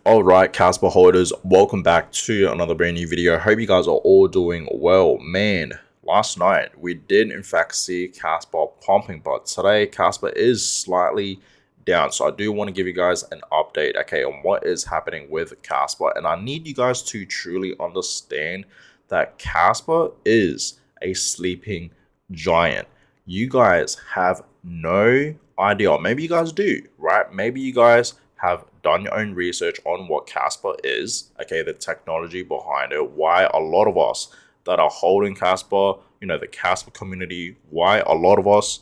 Alright, Casper holders, welcome back to another brand new video. Hope you guys are all doing well. Man, last night we did in fact see Casper pumping, but today Casper is slightly down. So I do want to give you guys an update, okay, on what is happening with Casper. And I need you guys to truly understand that Casper is a sleeping giant. You guys have no idea, or maybe you guys do, right? Maybe you guys have done your own research on what Casper is, okay, the technology behind it, why a lot of us that are holding Casper, the Casper community, why a lot of us,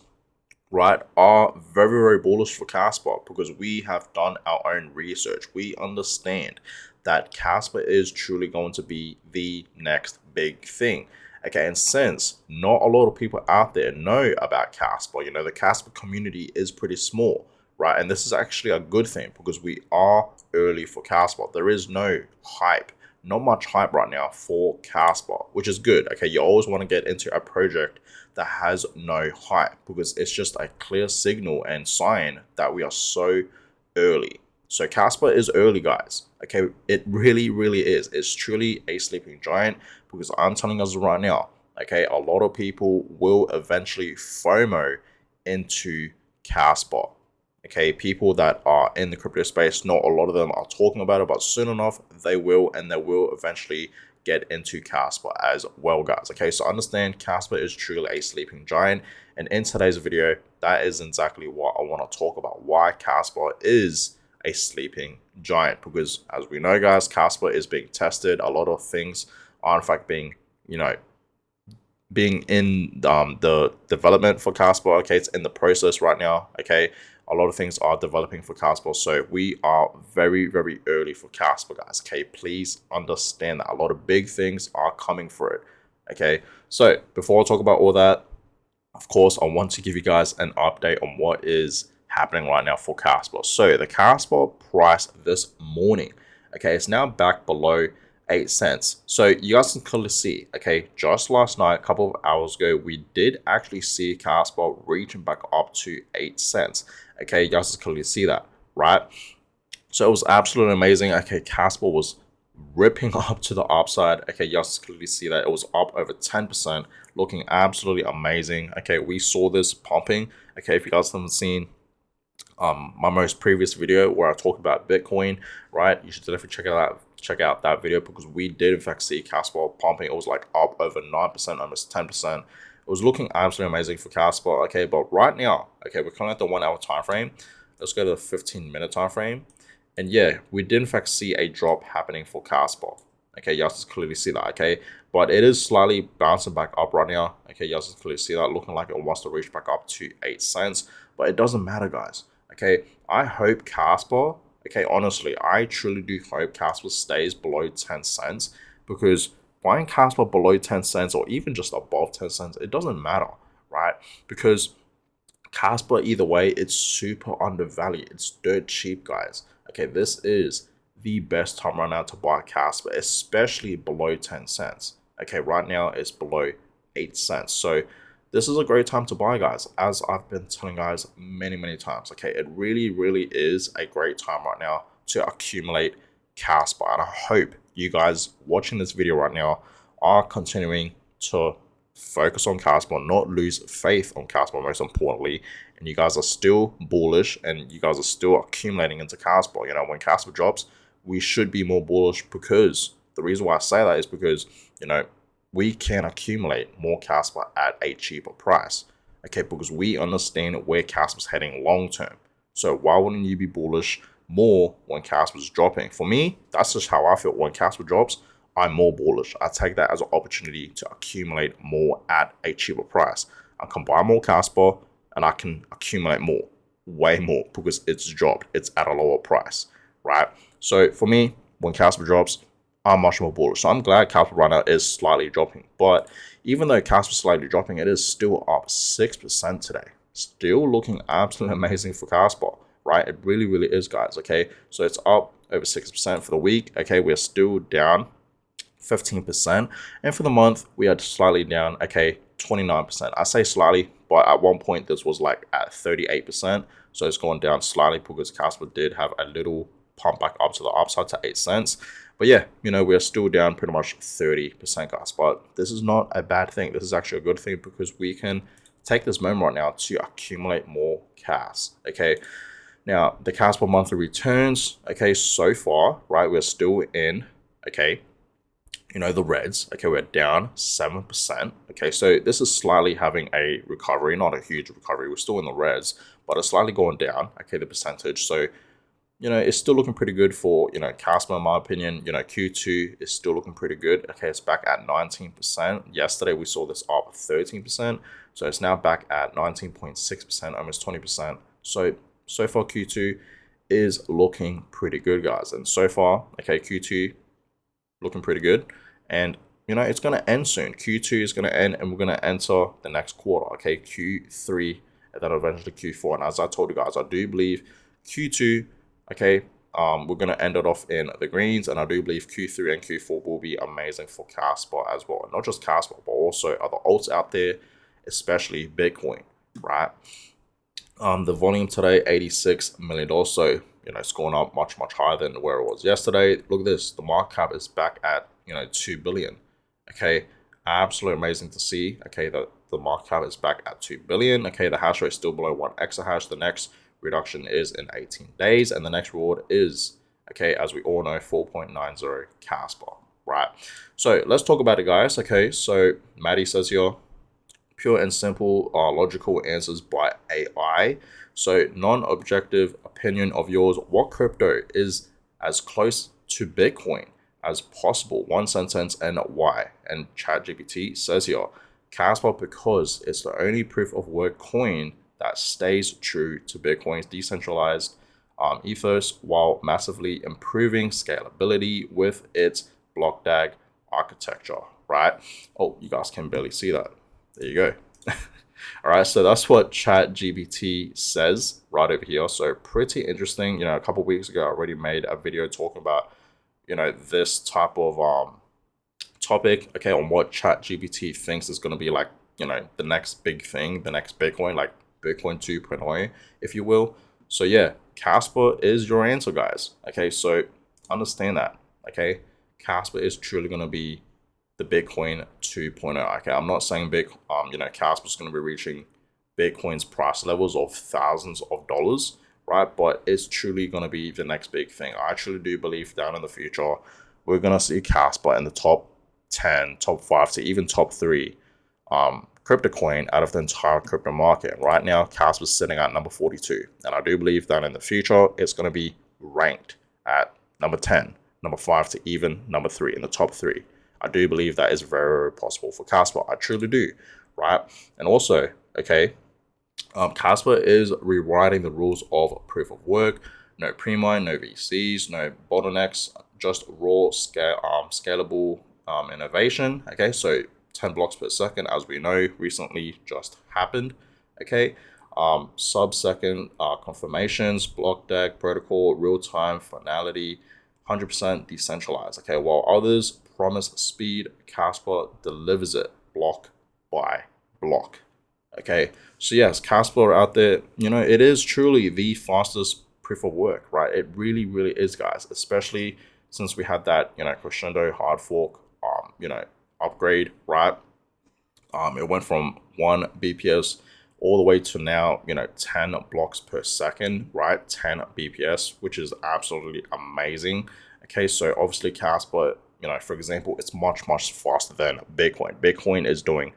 right, are very, very bullish for Casper, because we have done our own research. We understand that Casper is truly going to be the next big thing. Okay, and since not a lot of people out there know about Casper, the Casper community is pretty small, right? And this is actually a good thing because we are early for Casper. There is no hype, not much hype right now for Casper, which is good. Okay, you always want to get into a project that has no hype because it's just a clear signal and sign that we are so early. So Casper is early, guys. Okay, it really, really is. It's truly a sleeping giant because I'm telling us right now, okay, a lot of people will eventually FOMO into Casper. Okay, people that are in the crypto space, not a lot of them are talking about it, but soon enough they will, and they will eventually get into Casper as well, guys. Okay, so understand Casper is truly a sleeping giant, and in today's video, that is exactly what I want to talk about, why Casper is a sleeping giant. Because as we know, guys, Casper is being tested. A lot of things are in fact being, being in the development for Casper. Okay, it's in the process right now. Okay, a lot of things are developing for Casper, so we are very, very early for Casper, guys. Okay, please understand that a lot of big things are coming for it. Okay, so before I talk about all that, of course, I want to give you guys an update on what is happening right now for Casper. So the Casper price this morning, okay, it's now back below 8 cents. So you guys can clearly see, okay, just last night, a couple of hours ago, we did actually see Casper reaching back up to 8 cents. Okay, you guys can clearly see that, right? So it was absolutely amazing. Okay, Casper was ripping up to the upside. Okay, you guys can clearly see that it was up over 10%, looking absolutely amazing. Okay, we saw this pumping. Okay, if you guys haven't seen my most previous video where I talk about Bitcoin, right, you should definitely check out that video, because we did in fact see Casper pumping. It was like up over 9%, almost 10%. It was looking absolutely amazing for Casper. Okay, but right now, okay, we're coming at the 1 hour time frame. Let's go to the 15-minute time frame. And yeah, we did in fact see a drop happening for Casper. Okay, you guys can clearly see that. Okay, but it is slightly bouncing back up right now. Okay, you guys can clearly see that, looking like it wants to reach back up to 8 cents. But it doesn't matter, guys. Okay, I hope Casper, okay, honestly, I truly do hope Casper stays below 10 cents, because buying Casper below 10 cents or even just above 10 cents, it doesn't matter, right? Because Casper, either way, it's super undervalued. It's dirt cheap, guys. Okay, this is the best time right now to buy Casper, especially below 10 cents. Okay, right now it's below 8 cents. So this is a great time to buy, guys, as I've been telling guys many, many times. Okay, it really, really is a great time right now to accumulate Casper. And I hope you guys watching this video right now are continuing to focus on Casper, not lose faith on Casper, most importantly, and you guys are still bullish and you guys are still accumulating into Casper. When Casper drops, we should be more bullish, because the reason why I say that is because, we can accumulate more Casper at a cheaper price. Okay, because we understand where Casper's heading long term. So why wouldn't you be bullish more when Casper's dropping? For me, that's just how I feel. When Casper drops, I'm more bullish. I take that as an opportunity to accumulate more at a cheaper price. I can buy more Casper and I can accumulate more, way more, because it's dropped. It's at a lower price, right? So for me, when Casper drops, I'm much more bullish. So I'm glad Casper right now is slightly dropping. But even though Casper's slightly dropping, it is still up 6% today. Still looking absolutely amazing for Casper, right? It really, really is, guys. Okay, so it's up over 6% for the week. Okay, we're still down 15%, and for the month we are slightly down, okay, 29%. I say slightly, but at one point this was like at 38%, so it's going down slightly because Casper did have a little pump back up to the upside to 8 cents. But yeah, we're still down pretty much 30%, guys. But this is not a bad thing. This is actually a good thing because we can take this moment right now to accumulate more cash. Okay. Now, the Casper monthly returns, okay, so far, right, we're still in, okay, the reds. Okay, we're down 7%. Okay, so this is slightly having a recovery, not a huge recovery. We're still in the reds, but it's slightly going down, okay, the percentage. So, it's still looking pretty good for, Casper, in my opinion. Q2 is still looking pretty good. Okay, it's back at 19%. Yesterday, we saw this up 13%. So it's now back at 19.6%, almost 20%. So far, Q2 is looking pretty good, guys. And so far, okay, Q2 looking pretty good. And, it's going to end soon. Q2 is going to end, and we're going to enter the next quarter, okay, Q3, and then eventually Q4. And as I told you guys, I do believe Q2, okay, we're going to end it off in the greens, and I do believe Q3 and Q4 will be amazing for Casper as well. And not just Casper, but also other alts out there, especially Bitcoin, right? The volume today, $86 million. So, it's going up much, much higher than where it was yesterday. Look at this. The market cap is back at, 2 billion. Okay. Absolutely amazing to see. Okay. That the market cap is back at 2 billion. Okay. The hash rate is still below 1 exahash. The next reduction is in 18 days. And the next reward is, okay, as we all know, 4.90 Casper, right? So let's talk about it, guys. Okay. So Maddie says here, pure and simple logical answers by AI. So non-objective opinion of yours. What crypto is as close to Bitcoin as possible? One sentence and why. And ChatGPT says here, Casper, because it's the only proof of work coin that stays true to Bitcoin's decentralized ethos while massively improving scalability with its block DAG architecture, right? Oh, you guys can barely see that. There you go. All right, so that's what ChatGPT says right over here. So pretty interesting. A couple of weeks ago, I already made a video talking about, this type of topic, okay, on what ChatGPT thinks is going to be like, the next big thing, the next Bitcoin, like Bitcoin 2.0, if you will. So yeah, Casper is your answer, guys. Okay, so understand that. Okay, Casper is truly going to be the Bitcoin 2.0. Okay, I'm not saying Casper's going to be reaching Bitcoin's price levels of thousands of dollars, right? But it's truly going to be the next big thing. I actually do believe down in the future, we're going to see Casper in the top 10, top 5 to even top 3 crypto coin out of the entire crypto market. Right now, Casper's sitting at number 42. And I do believe that in the future, it's going to be ranked at number 10, number 5 to even number 3 in the top 3. I do believe that is very, very possible for Casper. I truly do, right? And also, okay, Casper is rewriting the rules of proof of work. No pre-mine, no VCs, no bottlenecks, just raw scalable innovation. Okay, so 10 blocks per second, as we know, recently just happened. Okay, sub-second confirmations, block DAG protocol, real-time finality, 100% decentralized. Okay, while others promise speed, Casper delivers it block by block. Okay, so yes, Casper out there, it is truly the fastest proof of work, right? It really, really is, guys, especially since we had that, crescendo hard fork, upgrade, right? It went from 1 BPS all the way to now, 10 blocks per second, right? 10 BPS, which is absolutely amazing. Okay, so obviously Casper, for example, it's much, much faster than Bitcoin. Bitcoin is doing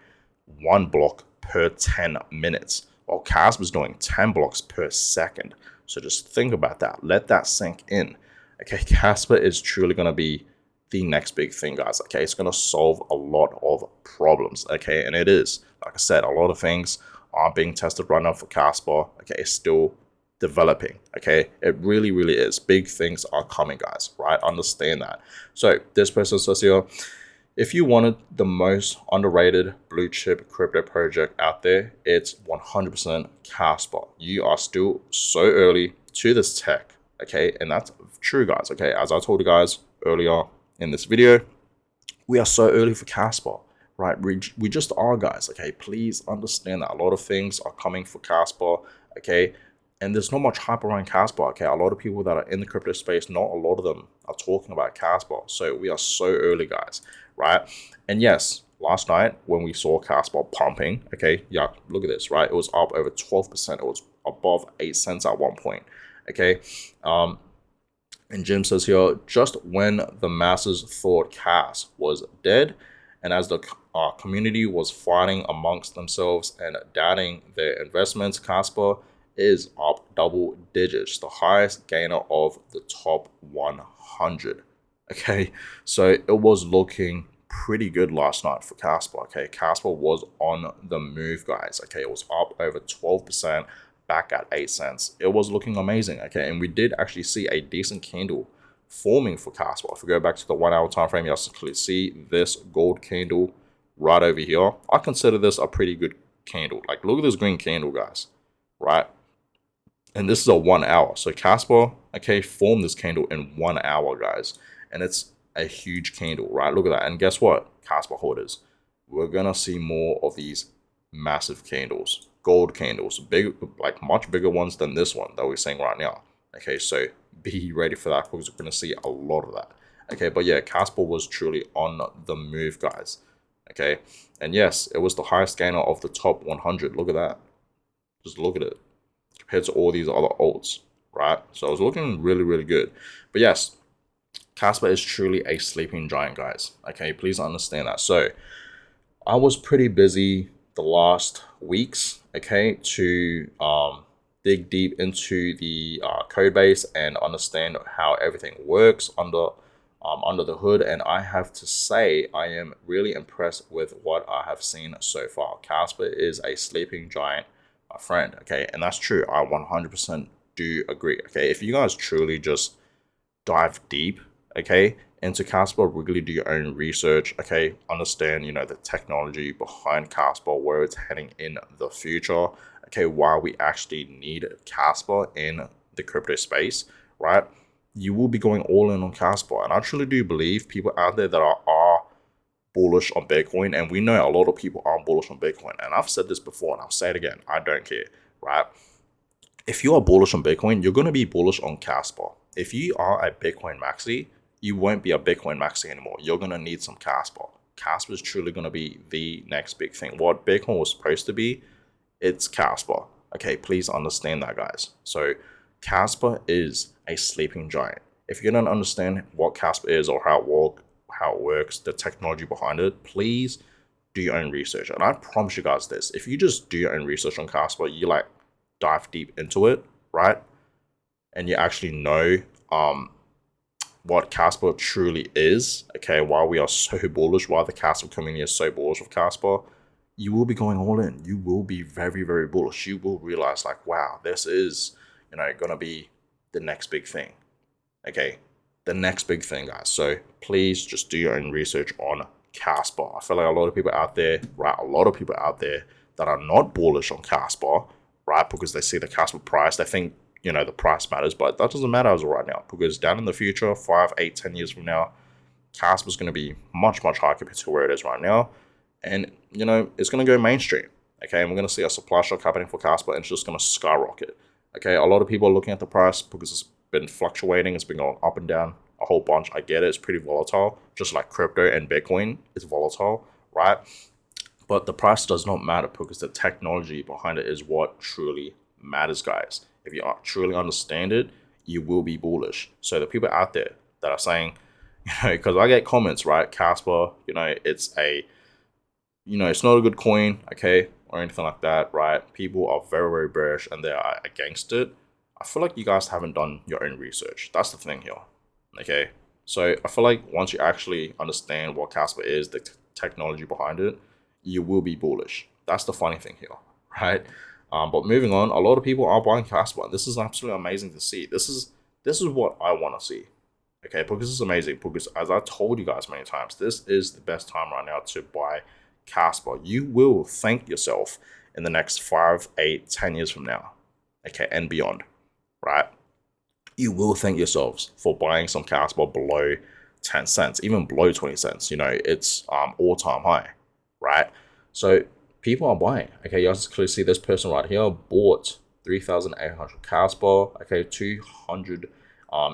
1 block per 10 minutes, while Casper is doing 10 blocks per second. So just think about that. Let that sink in. Okay, Casper is truly going to be the next big thing, guys. Okay, it's going to solve a lot of problems. Okay, and it is, like I said, a lot of things are being tested right now for Casper. Okay, it's still developing. Okay, it really, really is. Big things are coming, guys, right? Understand that. So this person says here, if you wanted the most underrated blue chip crypto project out there, it's 100% Casper. You are still so early to this tech. Okay, and that's true, guys. Okay, as I told you guys earlier in this video, we are so early for Casper, right? We just are, guys. Okay, please understand that a lot of things are coming for Casper. Okay, And there's not much hype around Casper. Okay, a lot of people that are in the crypto space, not a lot of them are talking about Casper. So we are so early, guys, right? And yes, last night when we saw Casper pumping, okay, yeah, look at this, right? It was up over 12%. It was above 8 cents at one point. Okay, and Jim says here, just when the masses thought Cas was dead, and as the community was fighting amongst themselves and doubting their investments, Casper is up double digits, the highest gainer of the top 100. Okay, so it was looking pretty good last night for Casper. Okay, Casper was on the move, guys. Okay, it was up over 12%, back at 8 cents. It was looking amazing. Okay, and we did actually see a decent candle forming for Casper. If we go back to the 1 hour time frame, you can see this gold candle right over here. I consider this a pretty good candle. Like, look at this green candle, guys, right? And this is a 1 hour. So Casper, okay, formed this candle in 1 hour, guys. And it's a huge candle, right? Look at that. And guess what, Casper holders? We're going to see more of these massive candles, gold candles, big, like much bigger ones than this one that we're seeing right now. Okay, so be ready for that because we're going to see a lot of that. Okay, but yeah, Casper was truly on the move, guys. Okay, and yes, it was the highest gainer of the top 100. Look at that. Just look at it compared to all these other alts, right? So it was looking really, really good. But yes, Casper is truly a sleeping giant, guys. Okay, please understand that. So I was pretty busy the last weeks, okay, to dig deep into the code base and understand how everything works under the hood. And I have to say, I am really impressed with what I have seen so far. Casper is a sleeping giant, my friend. Okay, and that's true. I 100% do agree. Okay, if you guys truly just dive deep, okay, into Casper, really do your own research, okay, understand, the technology behind Casper, where it's heading in the future, okay, why we actually need Casper in the crypto space, right? You will be going all in on Casper. And I truly do believe people out there that are bullish on Bitcoin, and we know a lot of people are bullish on Bitcoin. And I've said this before, and I'll say it again, I don't care, right? If you are bullish on Bitcoin, you're going to be bullish on Casper. If you are a Bitcoin maxi, you won't be a Bitcoin maxi anymore. You're going to need some Casper. Casper is truly going to be the next big thing. What Bitcoin was supposed to be, it's Casper. Okay, please understand that, guys. So Casper is a sleeping giant. If you don't understand what Casper is or how it works, the technology behind it, please do your own research. And I promise you guys this, if you just do your own research on Casper, you dive deep into it, right? And you actually know what Casper truly is, okay, why we are so bullish, why the Casper community is so bullish of Casper, you will be going all in. You will be very, very bullish. You will realize, wow, this is, gonna be the next big thing. Okay, the next big thing, guys. So please just do your own research on Casper. I feel like a lot of people out there, right? A lot of people out there that are not bullish on Casper, right? Because they see the Casper price, they think, the price matters, but that doesn't matter as of right now, because down in the future, 5, 8, 10 years from now, Casper is going to be much, much higher compared to where it is right now. And, it's going to go mainstream. Okay, and we're going to see a supply shock happening for Casper, and it's just going to skyrocket. Okay, a lot of people are looking at the price because it's been fluctuating. It's been going up and down a whole bunch. I get it. It's pretty volatile, just like crypto and Bitcoin is volatile, right? But the price does not matter because the technology behind it is what truly matters, guys. If you truly understand it, you will be bullish. So the people out there that are saying, because I get comments, right? Casper, it's it's not a good coin, okay, or anything like that, right? People are very, very bearish and they are against it. I feel like you guys haven't done your own research. That's the thing here, okay? So I feel like once you actually understand what Casper is, the technology behind it, you will be bullish. That's the funny thing here, right? But moving on, a lot of people are buying Casper. This is absolutely amazing to see. This is what I want to see, okay? Because this is amazing. Because as I told you guys many times, this is the best time right now to buy Casper. You will thank yourself in the next 5, 8, 10 years from now, okay, and beyond, right? You will thank yourselves for buying some Casper below 10 cents, even below 20 cents. It's all-time high, right? So people are buying. Okay, you guys clearly see this person right here bought 3,800 Casper, okay, 200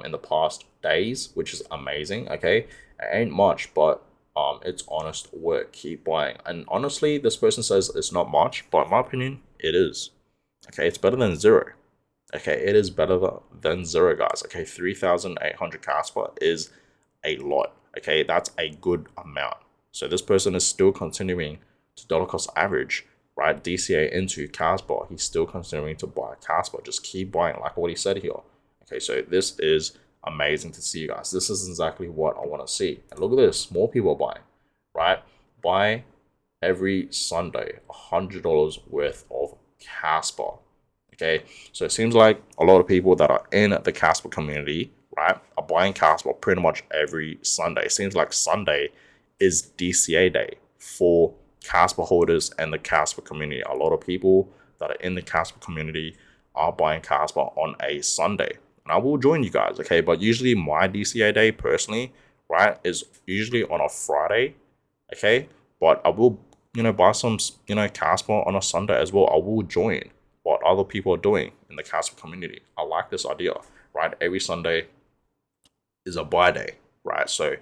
in the past days, which is amazing. Okay, it ain't much, but it's honest work. Keep buying. And honestly, this person says it's not much, but in my opinion, it is. Okay, it's better than zero. Okay, it is better than zero, guys. Okay, 3,800 Casper is a lot. Okay, that's a good amount. So this person is still continuing to dollar cost average, right? DCA into Casper. He's still continuing to buy Casper. Just keep buying, like what he said here. Okay, so this is amazing to see, you guys. This is exactly what I want to see. And look at this, more people are buying, right? Buy every Sunday $100 worth of Casper. Okay, so it seems like a lot of people that are in the Casper community, right, are buying Casper pretty much every Sunday. It seems like Sunday is DCA day for Casper holders and the Casper community. A lot of people that are in the Casper community are buying Casper on a Sunday. And I will join you guys, okay? But usually my DCA day personally, right, is usually on a Friday, okay? But I will, buy some, Casper on a Sunday as well. I will join what other people are doing in the Casper community. I like this idea, right? Every Sunday is a buy day, right? So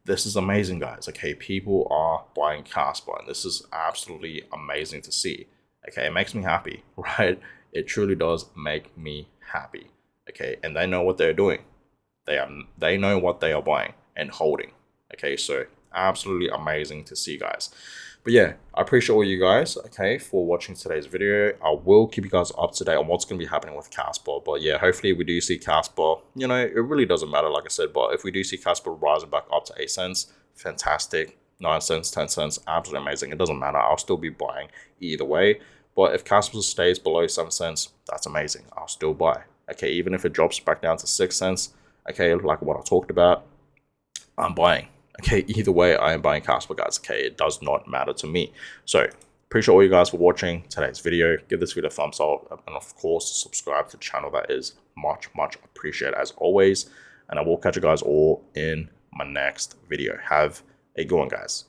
this is amazing, guys. Okay, people are buying Casper, and this is absolutely amazing to see. Okay, it makes me happy, right? It truly does make me happy. Okay, and they know what they're doing. They know what they are buying and holding. Okay, so absolutely amazing to see, guys. But yeah, I appreciate all you guys, okay, for watching today's video. I will keep you guys up to date on what's going to be happening with Casper. But yeah, hopefully we do see Casper. It really doesn't matter, like I said. But if we do see Casper rising back up to 8 cents, fantastic. 9 cents, 10 cents, absolutely amazing. It doesn't matter. I'll still be buying either way. But if Casper stays below 7 cents, that's amazing. I'll still buy. Okay, even if it drops back down to 6 cents, okay, like what I talked about, I'm buying. Okay, either way, I am buying Casper, guys. Okay, it does not matter to me. So, appreciate all you guys for watching today's video. Give this video a thumbs up, and of course, subscribe to the channel. That is much, much appreciated as always. And I will catch you guys all in my next video. Have a good one, guys.